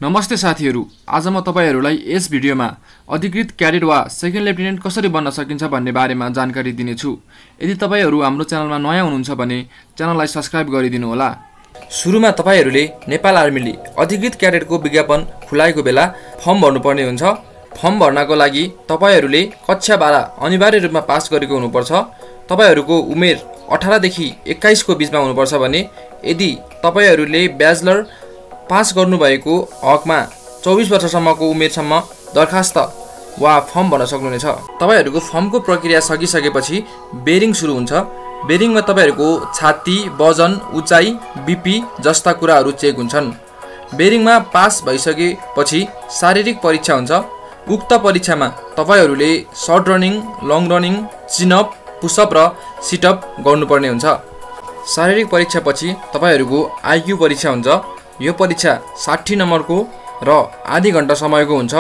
नमस्ते साथीहरू, आज म तपाईहरुलाई यस भिडियोमा अधिकृत क्याडेट वा सेकेन्ड लेफ्टिनेन्ट कसरी बन्न सकिन्छ भन्ने बारेमा जानकारी दिनेछु। यदि तपाईहरु हाम्रो च्यानलमा नयाँ हुनुहुन्छ भने च्यानललाई सब्स्क्राइब गरिदिनु होला। सुरुमा तपाईहरुले नेपाल आर्मीले अधिकृत क्याडेटको विज्ञापन खुलाएको बेला फर्म भर्नुपर्ने हुन्छ। फर्म भर्नको लागि तपाईहरुले कक्षा 12 अनिवार्य रूपमा पास गरेको हुनुपर्छ। तपाईहरुको उमेर 18 देखि 21 को बीचमा हुनुपर्छ भने यदि तपाईहरुले ब्याचलर पास गर्नुभएको हकमा 24 वर्षसम्मको उमेरसम्म दरखास्त वा फर्म भर्न सक्नुहुनेछ। तपाईहरुको फर्मको प्रक्रिया सकिसकेपछि बेरिङ सुरु हुन्छ। बेरिङमा तपाईहरुको छाती, वजन, उचाइ, बीपी जस्ता कुराहरू चेक हुन्छन्। बेरिङमा पास भइसकेपछि शारीरिक परीक्षा हुन्छ। उक्त परीक्षामा तपाईहरुले short running, long running, chin up, push up र सिटअप गर्नुपर्ने हुन्छ। शारीरिक परीक्षापछि तपाईहरुको आईक्यू परीक्षा हुन्छ। यो परीक्षा 60 नम्बरको र आधी घण्टा समयको हुन्छ।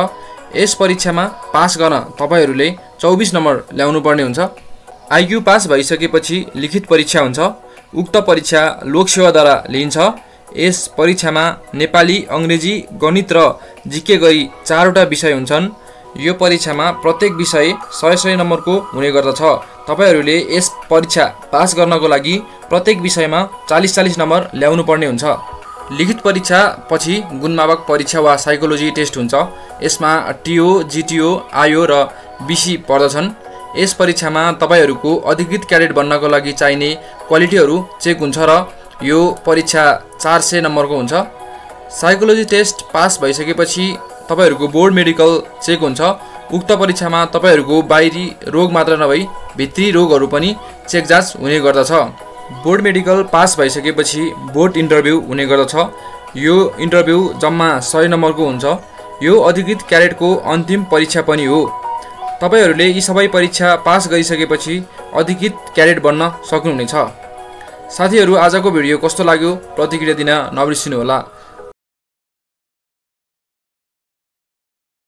यस परीक्षामा पास गर्न तपाईहरुले 24 नम्बर ल्याउनु पर्ने हुन्छ। आईक्यू पास भइसकेपछि लिखित परीक्षा हुन्छ। उक्त परीक्षा लोकसेवाद्वारा लिइन्छ। यस परीक्षामा नेपाली, अंग्रेजी, गणित र जीके गरी 4 वटा विषय हुन्छन्। यो परीक्षामा प्रत्येक विषय 100 नम्बरको हुने गर्दछ। तपाईहरुले यस परीक्षा पास गर्नको लागि प्रत्येक विषयमा 40 नम्बर ल्याउनु पर्ने हुन्छ। लिखित परीक्षा पछि गुणमापक परीक्षा वा साइकोलोजी टेस्ट हुन्छ। यसमा टिओ, जिटिओ, आयो र बीसी पर्दछन्। यस परीक्षामा तपाईहरुको अधिकृत क्याडेट बन्नको लागि चाहिने क्वालिटीहरू चेक हुन्छ र यो परीक्षा 400 नम्बरको हुन्छ। साइकोलोजी टेस्ट पास भइसकेपछि तपाईहरुको बोर्ड मेडिकल चेक हुन्छ। उक्त परीक्षामा तपाईहरुको बाहिरी रोग मात्र नभई भित्री रोगहरू पनि चेक जाँच हुने गर्दछ। बोर्ड मेडिकल पास भइसकेपछि बोर्ड इन्टरभ्यू हुने गर्दछ। यो इन्टरभ्यू जम्मा 100 नम्बरको हुन्छ। यो अधिकृत क्याडेटको अन्तिम परीक्षा पनि हो। तपाईहरुले यी सबै परीक्षा पास गरिसकेपछि अधिकृत क्याडेट बन्न सक्नुहुनेछ। साथीहरू, आजको भिडियो कस्तो लाग्यो प्रतिक्रिया दिन नबिर्सिनु होला।